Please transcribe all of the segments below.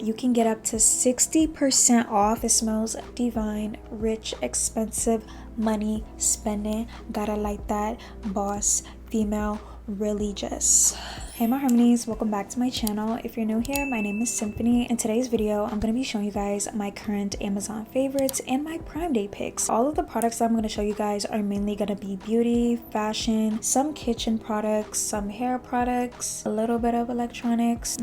You can get up to 60% off. It smells divine, rich, expensive, money spending. Gotta like that. Boss, female, religious. Hey my harmonies, welcome back to my channel. If you're new here, my name is Symphony. In today's video, I'm going to be showing you guys my current Amazon favorites and my Prime Day picks. All of the products that I'm going to show you guys are mainly going to be beauty, fashion, some kitchen products, some hair products, a little bit of electronics,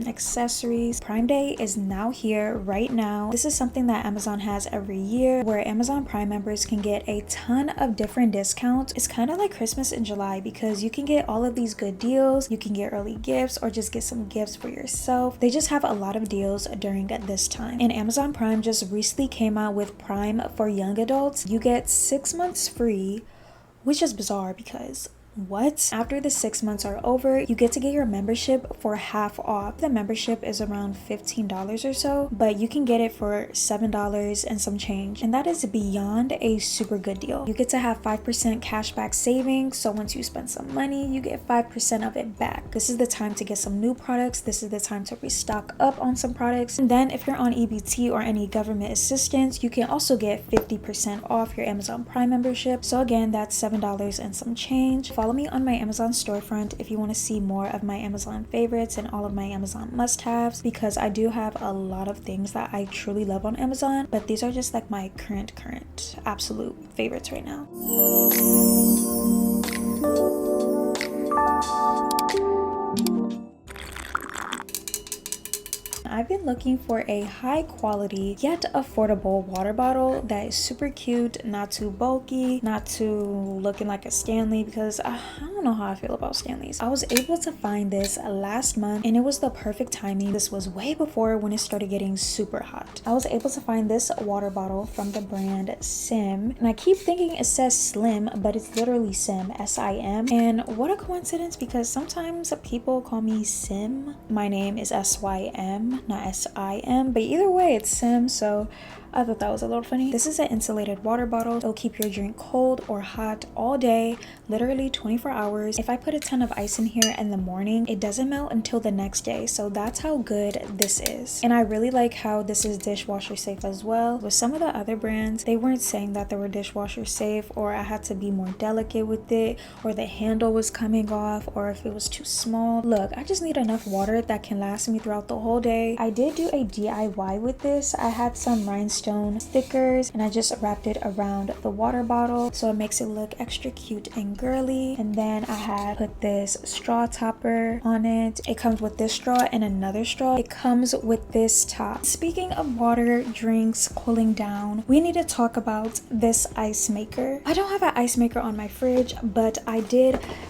accessories. Prime Day is now here right now. This is something that Amazon has every year where Amazon Prime members can get a ton of different discounts. It's kind of like Christmas in July because you can get all of these good deals. You can get early gifts or just get some gifts for yourself. They just have a lot of deals during this time. And Amazon Prime just recently came out with Prime for young adults. You get 6 months free, which is bizarre because what? After the 6 months are over, you get to get your membership for half off. The membership is around $15 or so, but you can get it for $7 and some change. And that is beyond a super good deal. You get to have 5% cashback savings. So once you spend some money, you get 5% of it back. This is the time to get some new products. This is the time to restock up on some products. And then if you're on EBT or any government assistance, you can also get 50% off your Amazon Prime membership. So again, that's $7 and some change. Follow me on my Amazon storefront if you want to see more of my Amazon favorites and all of my Amazon must-haves, because I do have a lot of things that I truly love on Amazon, but these are just like my current absolute favorites right now. I've been looking for a high quality yet affordable water bottle that is super cute, not too bulky, not too looking like a Stanley, because I don't know how I feel about Stanleys. I was able to find this last month and it was the perfect timing. This was way before when it started getting super hot. I was able to find this water bottle from the brand Sim, and I keep thinking it says Slim, but it's literally Sim, S-I-M. And what a coincidence, because sometimes people call me Sim. My name is S-Y-M, not S-I-M, but either way it's Sim, so I thought that was a little funny. This is an insulated water bottle. It'll keep your drink cold or hot all day, literally 24 hours. If I put a ton of ice in here in the morning, it doesn't melt until the next day. So that's how good this is. And I really like how this is dishwasher safe as well. With some of the other brands, they weren't saying that they were dishwasher safe, or I had to be more delicate with it, or the handle was coming off, or if it was too small. Look, I just need enough water that can last me throughout the whole day. I did do a DIY with this. I had some rhinestone stickers and I just wrapped it around the water bottle so it makes it look extra cute and girly. And then I had put this straw topper on it. It comes with this straw and another straw. It comes with this top. Speaking of water, drinks, cooling down, we need to talk about this ice maker. I don't have an ice maker on my fridge, but I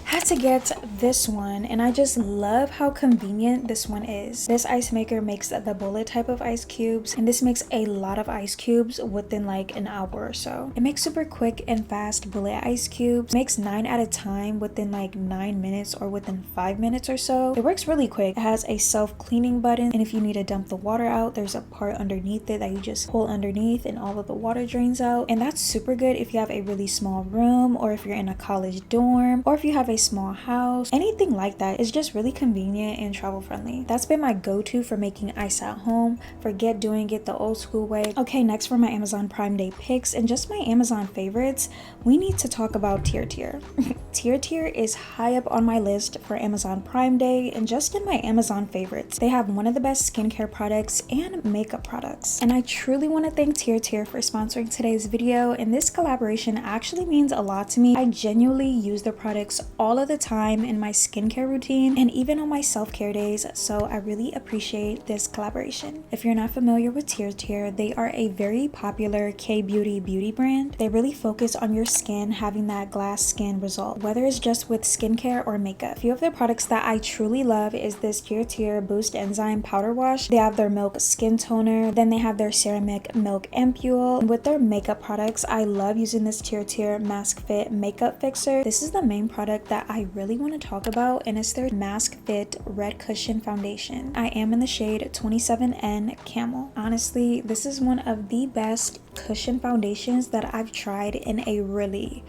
had to get this one, and I just love how convenient this one is. This ice maker makes the bullet type of ice cubes, and this makes a lot of ice cubes within like an hour or so. It makes super quick and fast bullet ice cubes. Makes 9 at a time within like 9 minutes or within 5 minutes or so. It works really quick. It has a self-cleaning button, and if you need to dump the water out, there's a part underneath it that you just pull underneath and all of the water drains out. And that's super good if you have a really small room, or if you're in a college dorm, or if you have a small house. Anything like that is just really convenient and travel friendly. That's been my go-to for making ice at home. Forget doing it the old school way. Okay, next for my Amazon Prime Day picks and just my Amazon favorites, we need to talk about 𝐿𝐴. 𝐿𝐴 is high up on my list for Amazon Prime Day and just in my Amazon favorites. They have one of the best skincare products and makeup products. And I truly want to thank 𝐿𝐴 for sponsoring today's video, and this collaboration actually means a lot to me. I genuinely use their products all of the time in my skincare routine and even on my self-care days, so I really appreciate this collaboration. If you're not familiar with 𝐿𝐴, they are a very popular K-beauty beauty brand. They really focus on your skin having that glass skin result, whether it's just with skincare or makeup. A few of their products that I truly love is this 𝐿𝐴 Boost Enzyme Powder Wash. They have their Milk Skin Toner, then they have their Ceramic Milk Ampule. And with their makeup products, I love using this 𝐿𝐴 Mask Fit Makeup Fixer. This is the main product that I really want to talk about, and it's their Mask Fit Red Cushion Foundation. I am in the shade 27N Camel. Honestly, this is one of the best cushion foundations that I've tried in a really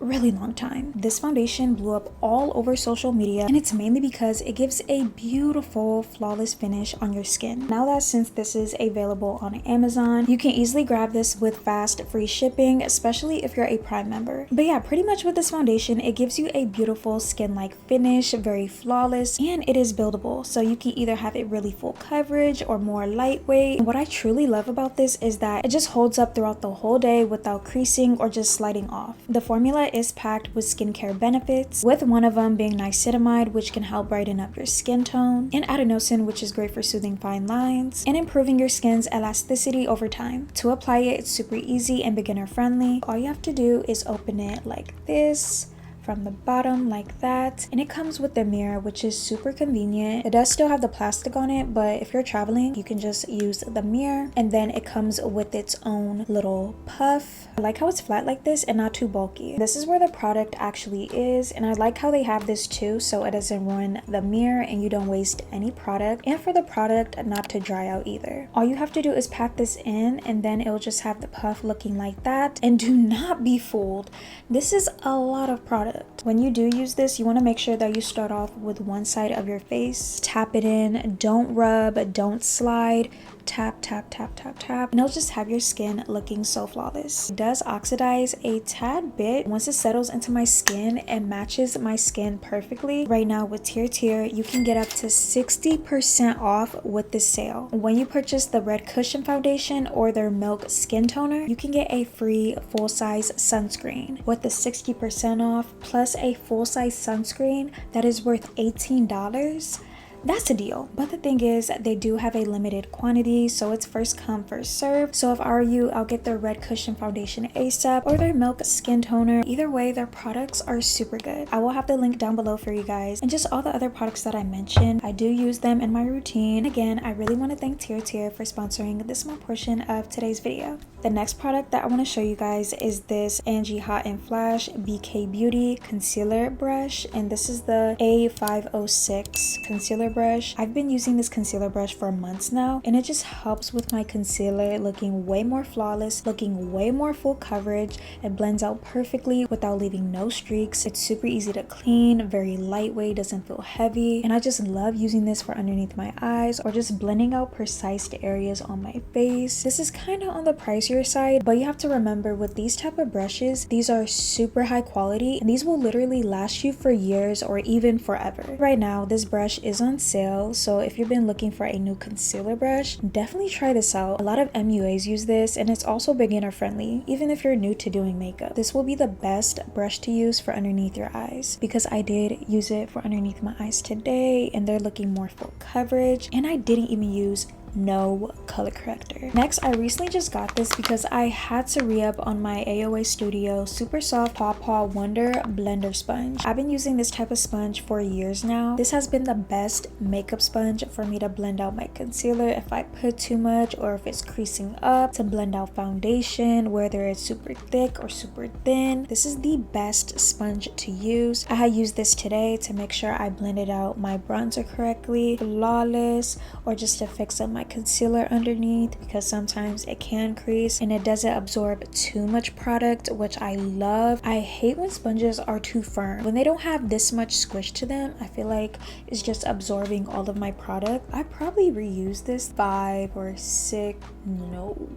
really long time. This foundation blew up all over social media, and it's mainly because it gives a beautiful flawless finish on your skin. Now that since this is available on Amazon, you can easily grab this with fast free shipping, especially if you're a Prime member. But yeah, pretty much with this foundation, it gives you a beautiful skin-like finish, very flawless, and it is buildable, so you can either have it really full coverage or more lightweight. And what I truly love about this is that it just holds up throughout the whole day without creasing or just sliding off. The formula is packed with skincare benefits, with one of them being niacinamide, which can help brighten up your skin tone, and adenosine, which is great for soothing fine lines and improving your skin's elasticity over time. To apply it, it's super easy and beginner friendly. All you have to do is open it like this from the bottom like that, and it comes with the mirror, which is super convenient. It does still have the plastic on it, but if you're traveling, you can just use the mirror, and then it comes with its own little puff. I like how it's flat like this and not too bulky. This is where the product actually is, and I like how they have this too, so it doesn't ruin the mirror and you don't waste any product, and for the product not to dry out either. All you have to do is pack this in, and then it'll just have the puff looking like that. And do not be fooled, this is a lot of product. When you do use this, you want to make sure that you start off with one side of your face. Tap it in, don't rub, don't slide. Tap, tap, tap, tap, tap, and it'll just have your skin looking so flawless. It does oxidize a tad bit. Once it settles into my skin, it matches my skin perfectly. Right now with 𝐿 you can get up to 60% off with this sale. When you purchase the Red Cushion foundation or their Milk skin toner, you can get a free full-size sunscreen. With the 60% off plus a full-size sunscreen that is worth $18, that's a deal. But the thing is, they do have a limited quantity, so it's first come first serve. So if I were you, I'll get their Red Cushion foundation ASAP or their Milk skin toner. Either way, their products are super good. I will have the link down below for you guys, and just all the other products that I mentioned. I do use them in my routine. Again, I really want to thank 𝐿𝐿 for sponsoring this small portion of today's video. The next product that I want to show you guys is this Angie Hot and Flash BK Beauty concealer brush, and this is the A506 concealer brush. I've been using this concealer brush for months now, and it just helps with my concealer looking way more flawless, looking way more full coverage. It blends out perfectly without leaving no streaks. It's super easy to clean, very lightweight, doesn't feel heavy, and I just love using this for underneath my eyes or just blending out precise areas on my face. This is kind of on the pricier side, but you have to remember with these type of brushes, these are super high quality, and these will literally last you for years or even forever. Right now, this brush is on sale, so if you've been looking for a new concealer brush, definitely try this out. A lot of MUAs use this, and it's also beginner friendly, even if you're new to doing makeup. This will be the best brush to use for underneath your eyes, because I did use it for underneath my eyes today, and they're looking more full coverage, and I didn't even use no color corrector. Next, I recently just got this because I had to re-up on my AOA Studio Super Soft Paw Paw Wonder Blender Sponge. I've been using this type of sponge for years now. This has been the best makeup sponge for me to blend out my concealer if I put too much or if it's creasing up, to blend out foundation, whether it's super thick or super thin. This is the best sponge to use. I had used this today to make sure I blended out my bronzer correctly, flawless, or just to fix up my concealer underneath, because sometimes it can crease and it doesn't absorb too much product, which I love. I hate when sponges are too firm. When they don't have this much squish to them, I feel like it's just absorbing all of my product. I probably reused this 5 or 6, no,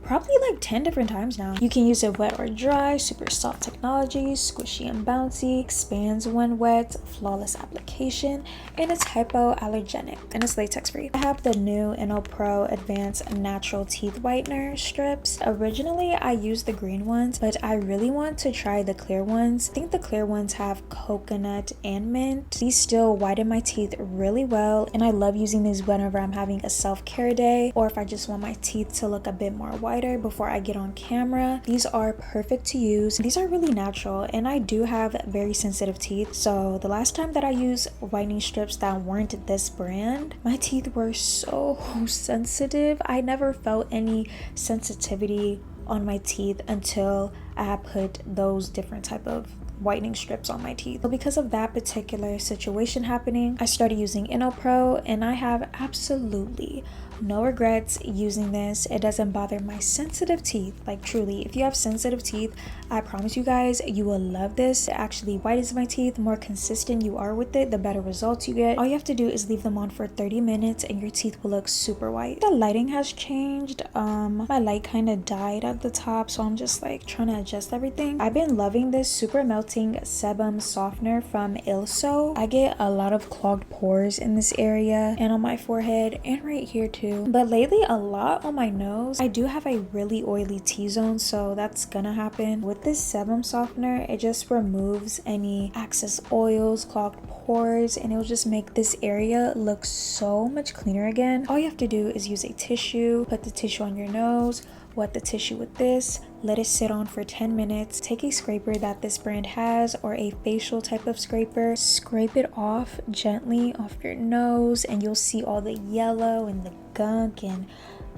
probably like 10 different times now. You can use it wet or dry, super soft technology, squishy and bouncy, expands when wet, flawless application, and it's hypoallergenic, and it's latex free. I have the new Pro Advanced Natural Teeth Whitener strips. Originally, I used the green ones, but I really want to try the clear ones. I think the clear ones have coconut and mint. These still whiten my teeth really well, and I love using these whenever I'm having a self-care day, or if I just want my teeth to look a bit more whiter before I get on camera. These are perfect to use. These are really natural, and I do have very sensitive teeth, so the last time that I used whitening strips that weren't this brand, my teeth were so sensitive. I never felt any sensitivity on my teeth until I had put those different type of whitening strips on my teeth. So because of that particular situation happening, I started using Pro, and I have absolutely No regrets using this. It doesn't bother my sensitive teeth. Like truly, if you have sensitive teeth, I promise you guys, you will love this. It actually whitens my teeth. The more consistent you are with it, the better results you get. All you have to do is leave them on for 30 minutes and your teeth will look super white. The lighting has changed. My light kind of died at the top, so I'm just like trying to adjust everything. I've been loving this super melting sebum softener from 𝐆𝐨𝐝. I get a lot of clogged pores in this area and on my forehead and right here too, but lately a lot on my nose. I do have a really oily T-zone, so that's gonna happen. With this sebum softener, it just removes any excess oils, clogged pores, and it'll just make this area look so much cleaner again. All you have to do is use a tissue, put the tissue on your nose, wet the tissue with this, let it sit on for 10 minutes. Take a scraper that this brand has or a facial type of scraper, scrape it off gently off your nose and you'll see all the yellow and the gunk and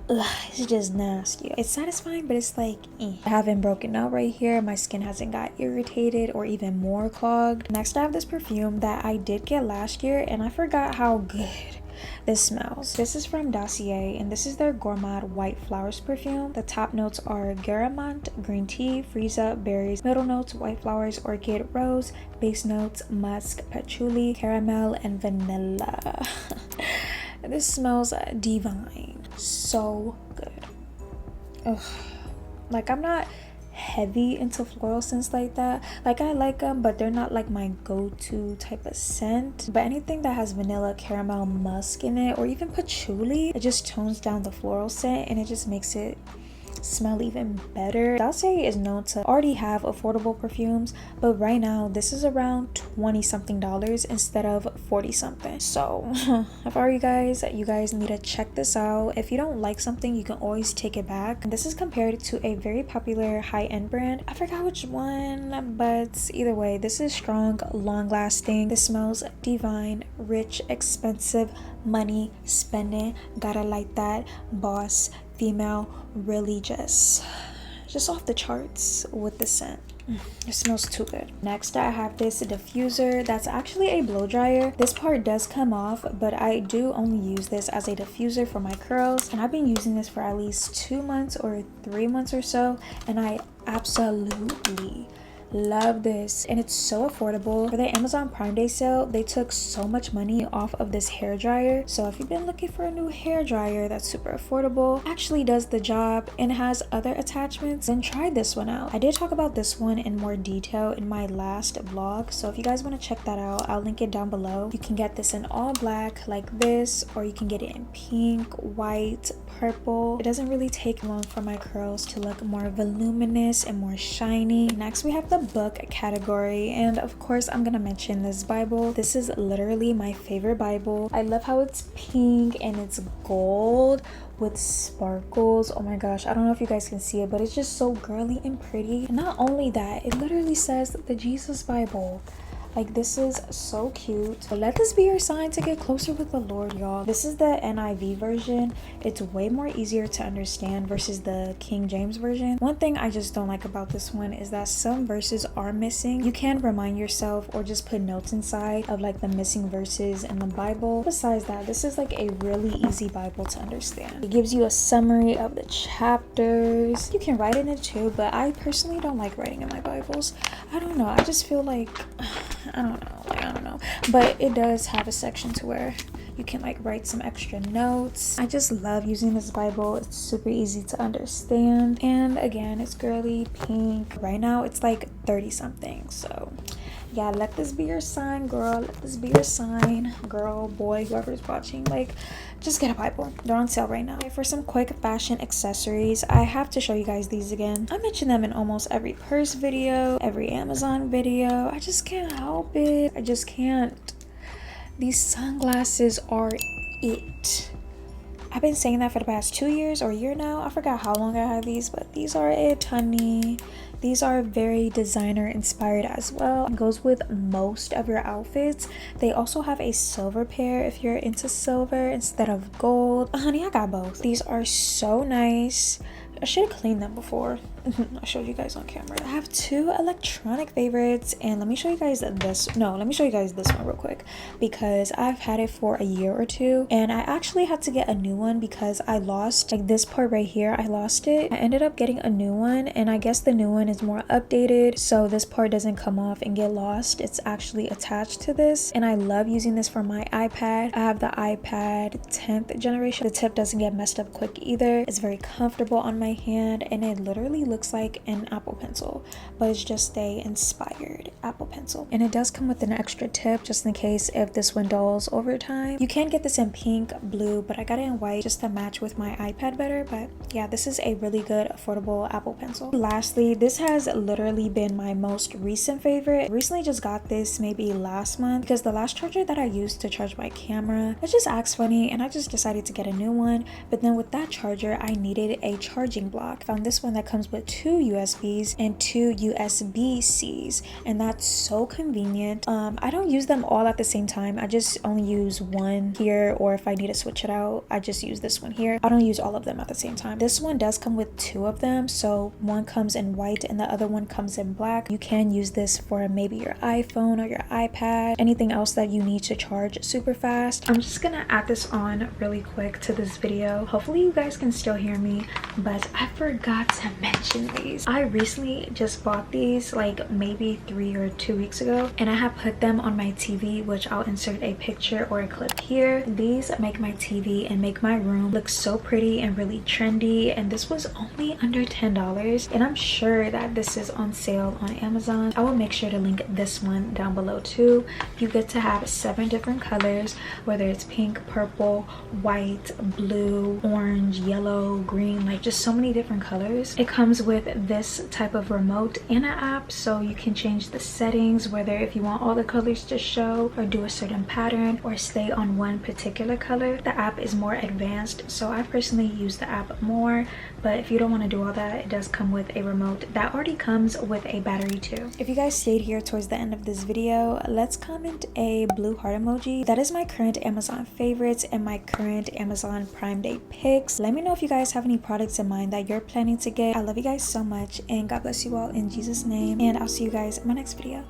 it's just nasty. It's satisfying, but it's like I haven't broken out right here. My skin hasn't got irritated or even more clogged. Next, I have this perfume that I did get last year and I forgot how good this smells. This is from 𝐷𝐈𝐿 and this is their Gourmand White Flowers perfume. The top notes are bergamot, green tea, freesia, berries. Middle notes, white flowers, orchid, rose. Base notes, musk, patchouli, caramel, and vanilla. This smells divine. So good. Ugh. Like, I'm not heavy into floral scents like that. Like, I like them, but they're not like my go-to type of scent. But anything that has vanilla, caramel, musk in it, or even patchouli, it just tones down the floral scent and it just makes it smell even better. 𝐷𝐈𝐿 is known to already have affordable perfumes, but right now this is around $20 something instead of 40 something. So if I were you guys need to check this out. If you don't like something, you can always take it back. This is compared to a very popular high-end brand. I forgot which one, but either way, this is strong, long-lasting. This smells divine, rich, expensive, money spending, gotta like that, boss female, really just off the charts with the scent. It smells too good. Next, I have this diffuser that's actually a blow dryer. This part does come off, but I do only use this as a diffuser for my curls, and I've been using this for at least 2 months or 3 months or so, and I absolutely love this, and it's so affordable. For the Amazon Prime Day sale, they took so much money off of this hair dryer. So if you've been looking for a new hair dryer that's super affordable, actually does the job, and has other attachments, then try this one out. I did talk about this one in more detail in my last vlog, so if you guys want to check that out, I'll link it down below. You can get this in all black like this, or you can get it in pink, white, purple. It doesn't really take long for my curls to look more voluminous and more shiny. Next, we have the book category, and of course I'm gonna mention this Bible. This is literally my favorite Bible. I love how it's pink and it's gold with sparkles. Oh my gosh, I don't know if you guys can see it, but it's just so girly and pretty. And not only that, it literally says the Jesus Bible. Like, this is so cute. So let this be your sign to get closer with the Lord, y'all. This is the NIV version. It's way more easier to understand versus the King James version. One thing I just don't like about this one is that some verses are missing. You can remind yourself or just put notes inside of like the missing verses in the Bible. Besides that, this is like a really easy Bible to understand. It gives you a summary of the chapters. You can write in it too, but I personally don't like writing in my Bibles. I don't know. I just feel like I don't know, but it does have a section to where you can like write some extra notes. I just love using this Bible. It's super easy to understand, and again, it's girly pink. Right now it's like 30 something, so yeah, let this be your sign, girl. Let this be your sign, girl, boy, whoever's watching. Like, just get a Bible. They're on sale right now. Okay, for some quick fashion accessories, I have to show you guys these again. I mention them in almost every purse video, every Amazon video. I just can't help it. I just can't. These sunglasses are it. I've been saying that for the past 2 years or a year now. I forgot how long I have these, but these are it, honey. These are very designer inspired as well. It goes with most of your outfits. They also have a silver pair if you're into silver instead of gold. Honey, I got both. These are so nice. I should have cleaned them before. I showed you guys on camera. I have two electronic favorites, and let me show you guys this. No, let me show you guys this one real quick because I've had it for a year or two, and I actually had to get a new one because I lost like this part right here. I lost it. I ended up getting a new one, and I guess the new one is more updated, so this part doesn't come off and get lost. It's actually attached to this, and I love using this for my iPad. I have the iPad 10th generation. The tip doesn't get messed up quick either. It's very comfortable on my hand, and it literally looks like an Apple Pencil, but it's just a inspired Apple Pencil. And it does come with an extra tip just in case if this one dulls over time. You can get this in pink, blue, but I got it in white just to match with my iPad better. But yeah, this is a really good affordable Apple Pencil. Lastly, this has literally been my most recent favorite. I recently just got this maybe last month because the last charger that I used to charge my camera, it just acts funny, and I just decided to get a new one. But then with that charger, I needed a charging block. I found this one that comes with 2 USBs and 2 USB-Cs, and that's so convenient. I don't use them all at the same time. I just only use one here, or if I need to switch it out, I just use this one here. I don't use all of them at the same time. This one does come with 2 of them, so one comes in white and the other one comes in black. You can use this for maybe your iPhone or your iPad, anything else that you need to charge super fast. I'm just gonna add this on really quick to this video. Hopefully you guys can still hear me, but I forgot to mention these. I recently just bought these like maybe 3 or 2 weeks ago, and I have put them on my TV, which I'll insert a picture or a clip here. These make my TV and make my room look so pretty and really trendy, and this was only under $10, and I'm sure that this is on sale on Amazon. I will make sure to link this one down below too. You get to have 7 different colors, whether it's pink, purple, white, blue, orange, yellow, green, like just so many different colors. It comes with this type of remote and an app, so you can change the settings, whether if you want all the colors to show or do a certain pattern or stay on one particular color. The app is more advanced, so I personally use the app more, but if you don't want to do all that, it does come with a remote that already comes with a battery too. If you guys stayed here towards the end of this video, let's comment a blue heart emoji. That is my current Amazon favorites and my current Amazon Prime Day picks. Let me know if you guys have any products in mind that you're planning to get. I love you guys so much, and God bless you all in Jesus' name, and I'll see you guys in my next video.